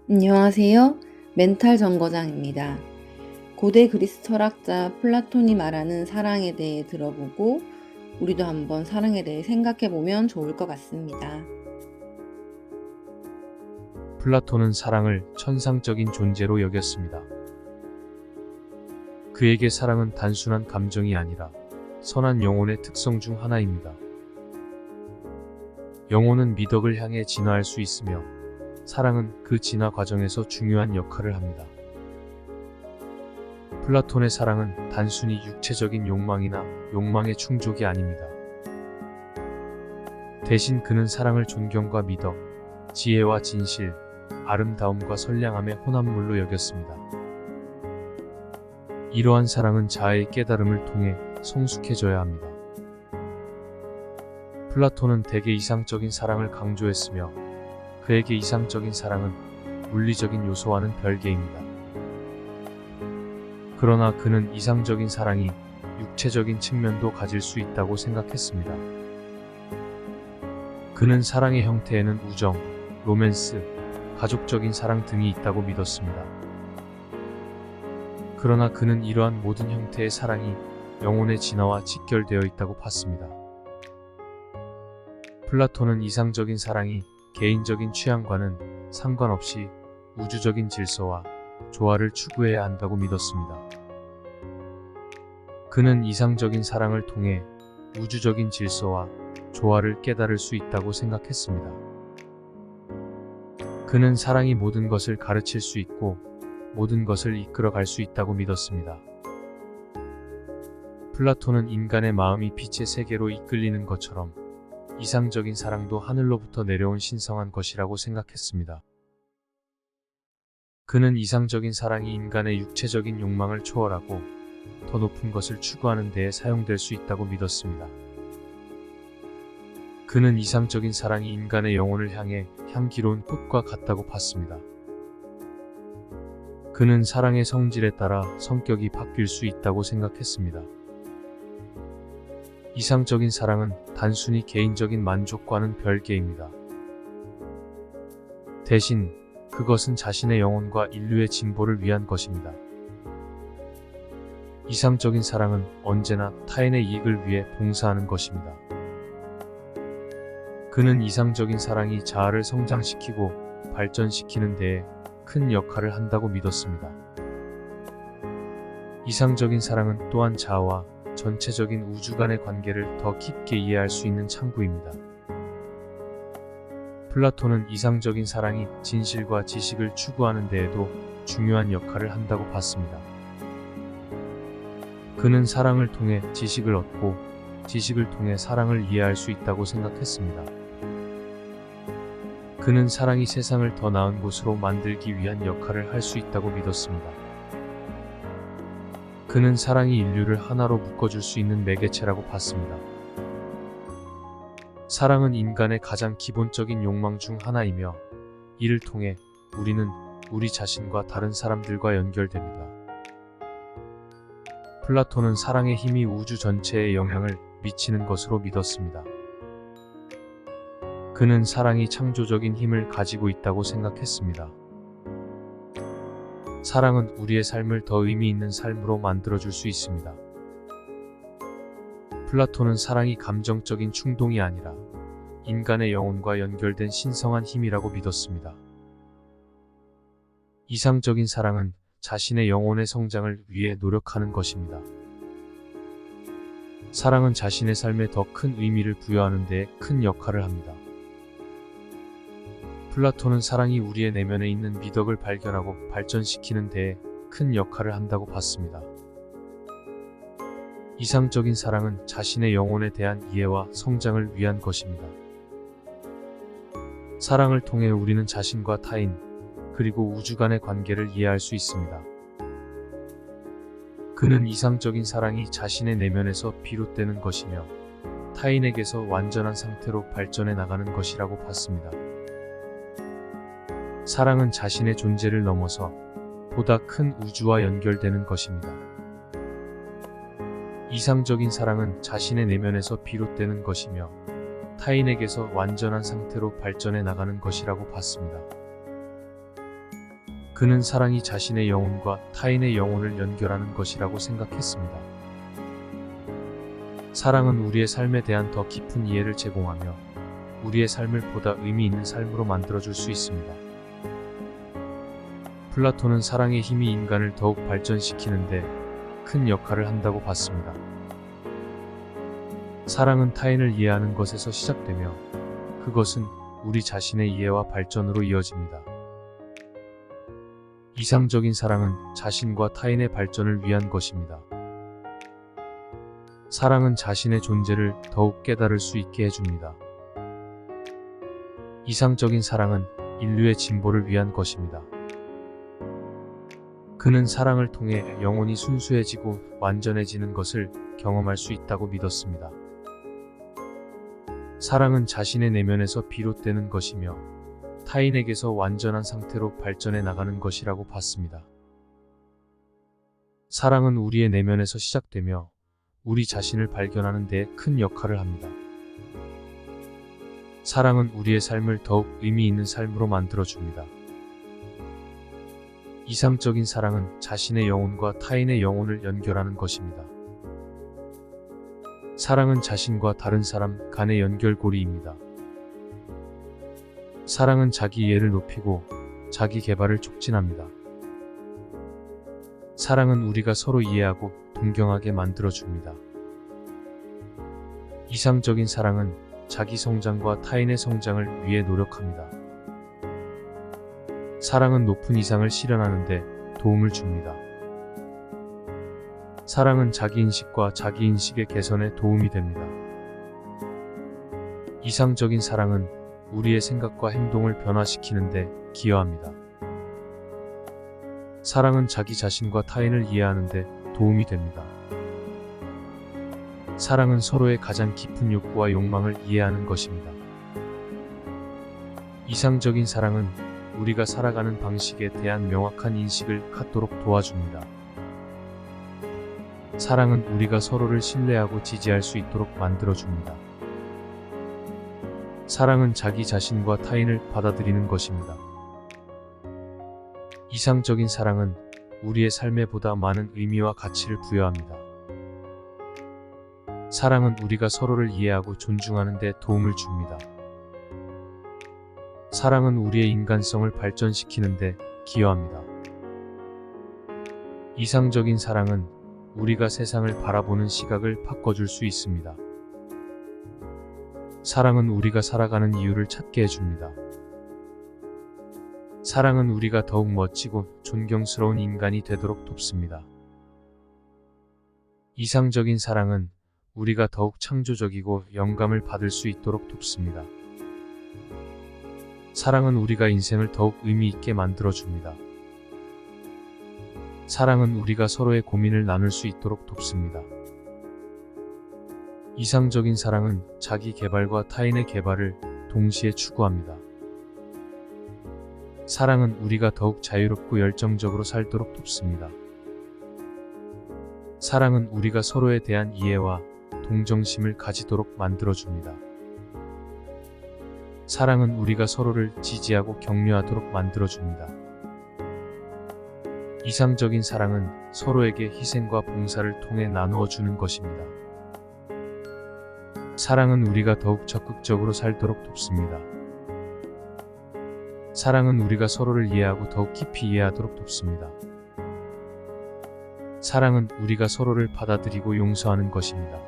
안녕하세요. 멘탈 정거장입니다. 고대 그리스 철학자 플라톤이 말하는 사랑에 대해 들어보고 우리도 한번 사랑에 대해 생각해 보면 좋을 것 같습니다. 플라톤은 사랑을 천상적인 존재로 여겼습니다. 그에게 사랑은 단순한 감정이 아니라 선한 영혼의 특성 중 하나입니다. 영혼은 미덕을 향해 진화할 수 있으며 사랑은 그 진화 과정에서 중요한 역할을 합니다. 플라톤의 사랑은 단순히 육체적인 욕망이나 욕망의 충족이 아닙니다. 대신 그는 사랑을 존경과 미덕, 지혜와 진실, 아름다움과 선량함의 혼합물로 여겼습니다. 이러한 사랑은 자아의 깨달음을 통해 성숙해져야 합니다. 플라톤은 대개 이상적인 사랑을 강조했으며 그에게 이상적인 사랑은 물리적인 요소와는 별개입니다. 그러나 그는 이상적인 사랑이 육체적인 측면도 가질 수 있다고 생각했습니다. 그는 사랑의 형태에는 우정, 로맨스, 가족적인 사랑 등이 있다고 믿었습니다. 그러나 그는 이러한 모든 형태의 사랑이 영혼의 진화와 직결되어 있다고 봤습니다. 플라톤은 이상적인 사랑이 개인적인 취향과는 상관없이 우주적인 질서와 조화를 추구해야 한다고 믿었습니다. 그는 이상적인 사랑을 통해 우주적인 질서와 조화를 깨달을 수 있다고 생각했습니다. 그는 사랑이 모든 것을 가르칠 수 있고 모든 것을 이끌어 갈 수 있다고 믿었습니다. 플라톤은 인간의 마음이 빛의 세계로 이끌리는 것처럼 이상적인 사랑도 하늘로부터 내려온 신성한 것이라고 생각했습니다. 그는 이상적인 사랑이 인간의 육체적인 욕망을 초월하고 더 높은 것을 추구하는 데에 사용될 수 있다고 믿었습니다. 그는 이상적인 사랑이 인간의 영혼을 향해 향기로운 꽃과 같다고 봤습니다. 그는 사랑의 성질에 따라 성격이 바뀔 수 있다고 생각했습니다. 이상적인 사랑은 단순히 개인적인 만족과는 별개입니다. 대신 그것은 자신의 영혼과 인류의 진보를 위한 것입니다. 이상적인 사랑은 언제나 타인의 이익을 위해 봉사하는 것입니다. 그는 이상적인 사랑이 자아를 성장시키고 발전시키는 데에 큰 역할을 한다고 믿었습니다. 이상적인 사랑은 또한 자아와 전체적인 우주 간의 관계를 더 깊게 이해할 수 있는 창구입니다. 플라톤은 이상적인 사랑이 진실과 지식을 추구하는 데에도 중요한 역할을 한다고 봤습니다. 그는 사랑을 통해 지식을 얻고 지식을 통해 사랑을 이해할 수 있다고 생각했습니다. 그는 사랑이 세상을 더 나은 곳으로 만들기 위한 역할을 할 수 있다고 믿었습니다. 그는 사랑이 인류를 하나로 묶어줄 수 있는 매개체라고 봤습니다. 사랑은 인간의 가장 기본적인 욕망 중 하나이며 이를 통해 우리는 우리 자신과 다른 사람들과 연결됩니다. 플라톤은 사랑의 힘이 우주 전체에 영향을 미치는 것으로 믿었습니다. 그는 사랑이 창조적인 힘을 가지고 있다고 생각했습니다. 사랑은 우리의 삶을 더 의미 있는 삶으로 만들어줄 수 있습니다. 플라톤은 사랑이 감정적인 충동이 아니라 인간의 영혼과 연결된 신성한 힘이라고 믿었습니다. 이상적인 사랑은 자신의 영혼의 성장을 위해 노력하는 것입니다. 사랑은 자신의 삶에 더 큰 의미를 부여하는 데 큰 역할을 합니다. 플라톤은 사랑이 우리의 내면에 있는 미덕을 발견하고 발전시키는 데에 큰 역할을 한다고 봤습니다. 이상적인 사랑은 자신의 영혼에 대한 이해와 성장을 위한 것입니다. 사랑을 통해 우리는 자신과 타인, 그리고 우주 간의 관계를 이해할 수 있습니다. 그는 이상적인 사랑이 자신의 내면에서 비롯되는 것이며 타인에게서 완전한 상태로 발전해 나가는 것이라고 봤습니다. 사랑은 자신의 존재를 넘어서 보다 큰 우주와 연결되는 것입니다. 이상적인 사랑은 자신의 내면에서 비롯되는 것이며 타인에게서 완전한 상태로 발전해 나가는 것이라고 봤습니다. 그는 사랑이 자신의 영혼과 타인의 영혼을 연결하는 것이라고 생각했습니다. 사랑은 우리의 삶에 대한 더 깊은 이해를 제공하며 우리의 삶을 보다 의미 있는 삶으로 만들어줄 수 있습니다. 플라톤은 사랑의 힘이 인간을 더욱 발전시키는데 큰 역할을 한다고 봤습니다. 사랑은 타인을 이해하는 것에서 시작되며 그것은 우리 자신의 이해와 발전으로 이어집니다. 이상적인 사랑은 자신과 타인의 발전을 위한 것입니다. 사랑은 자신의 존재를 더욱 깨달을 수 있게 해줍니다. 이상적인 사랑은 인류의 진보를 위한 것입니다. 그는 사랑을 통해 영혼이 순수해지고 완전해지는 것을 경험할 수 있다고 믿었습니다. 사랑은 자신의 내면에서 비롯되는 것이며 타인에게서 완전한 상태로 발전해 나가는 것이라고 봤습니다. 사랑은 우리의 내면에서 시작되며 우리 자신을 발견하는 데 큰 역할을 합니다. 사랑은 우리의 삶을 더욱 의미 있는 삶으로 만들어줍니다. 이상적인 사랑은 자신의 영혼과 타인의 영혼을 연결하는 것입니다. 사랑은 자신과 다른 사람 간의 연결고리입니다. 사랑은 자기 이해를 높이고 자기 개발을 촉진합니다. 사랑은 우리가 서로 이해하고 동경하게 만들어줍니다. 이상적인 사랑은 자기 성장과 타인의 성장을 위해 노력합니다. 사랑은 높은 이상을 실현하는 데 도움을 줍니다. 사랑은 자기인식과 자기인식의 개선에 도움이 됩니다. 이상적인 사랑은 우리의 생각과 행동을 변화시키는 데 기여합니다. 사랑은 자기 자신과 타인을 이해하는 데 도움이 됩니다. 사랑은 서로의 가장 깊은 욕구와 욕망을 이해하는 것입니다. 이상적인 사랑은 우리가 살아가는 방식에 대한 명확한 인식을 갖도록 도와줍니다. 사랑은 우리가 서로를 신뢰하고 지지할 수 있도록 만들어줍니다. 사랑은 자기 자신과 타인을 받아들이는 것입니다. 이상적인 사랑은 우리의 삶에 보다 많은 의미와 가치를 부여합니다. 사랑은 우리가 서로를 이해하고 존중하는 데 도움을 줍니다. 사랑은 우리의 인간성을 발전시키는 데 기여합니다. 이상적인 사랑은 우리가 세상을 바라보는 시각을 바꿔줄 수 있습니다. 사랑은 우리가 살아가는 이유를 찾게 해줍니다. 사랑은 우리가 더욱 멋지고 존경스러운 인간이 되도록 돕습니다. 이상적인 사랑은 우리가 더욱 창조적이고 영감을 받을 수 있도록 돕습니다. 사랑은 우리가 인생을 더욱 의미 있게 만들어줍니다. 사랑은 우리가 서로의 고민을 나눌 수 있도록 돕습니다. 이상적인 사랑은 자기 개발과 타인의 개발을 동시에 추구합니다. 사랑은 우리가 더욱 자유롭고 열정적으로 살도록 돕습니다. 사랑은 우리가 서로에 대한 이해와 동정심을 가지도록 만들어줍니다. 사랑은 우리가 서로를 지지하고 격려하도록 만들어줍니다. 이상적인 사랑은 서로에게 희생과 봉사를 통해 나누어 주는 것입니다. 사랑은 우리가 더욱 적극적으로 살도록 돕습니다. 사랑은 우리가 서로를 이해하고 더욱 깊이 이해하도록 돕습니다. 사랑은 우리가 서로를 받아들이고 용서하는 것입니다.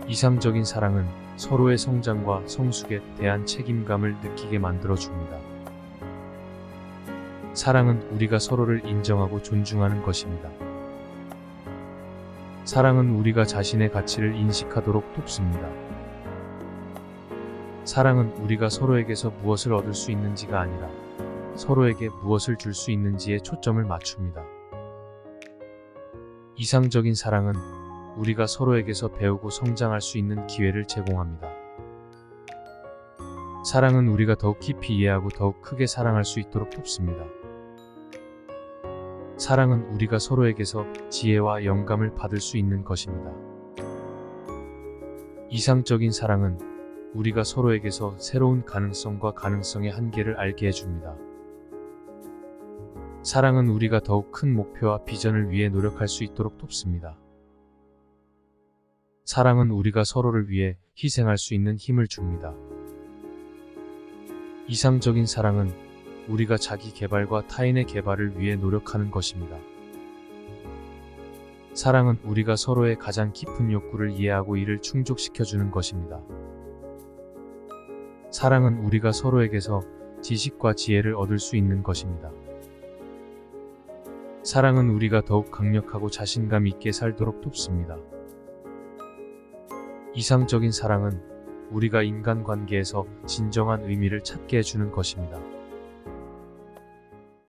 이상적인 사랑은 서로의 성장과 성숙에 대한 책임감을 느끼게 만들어줍니다. 사랑은 우리가 서로를 인정하고 존중하는 것입니다. 사랑은 우리가 자신의 가치를 인식하도록 돕습니다. 사랑은 우리가 서로에게서 무엇을 얻을 수 있는지가 아니라 서로에게 무엇을 줄 수 있는지에 초점을 맞춥니다. 이상적인 사랑은 우리가 서로에게서 배우고 성장할 수 있는 기회를 제공합니다. 사랑은 우리가 더욱 깊이 이해하고 더욱 크게 사랑할 수 있도록 돕습니다. 사랑은 우리가 서로에게서 지혜와 영감을 받을 수 있는 것입니다. 이상적인 사랑은 우리가 서로에게서 새로운 가능성과 가능성의 한계를 알게 해줍니다. 사랑은 우리가 더욱 큰 목표와 비전을 위해 노력할 수 있도록 돕습니다. 사랑은 우리가 서로를 위해 희생할 수 있는 힘을 줍니다. 이상적인 사랑은 우리가 자기 개발과 타인의 개발을 위해 노력하는 것입니다. 사랑은 우리가 서로의 가장 깊은 욕구를 이해하고 이를 충족시켜주는 것입니다. 사랑은 우리가 서로에게서 지식과 지혜를 얻을 수 있는 것입니다. 사랑은 우리가 더욱 강력하고 자신감 있게 살도록 돕습니다. 이상적인 사랑은 우리가 인간관계에서 진정한 의미를 찾게 해주는 것입니다.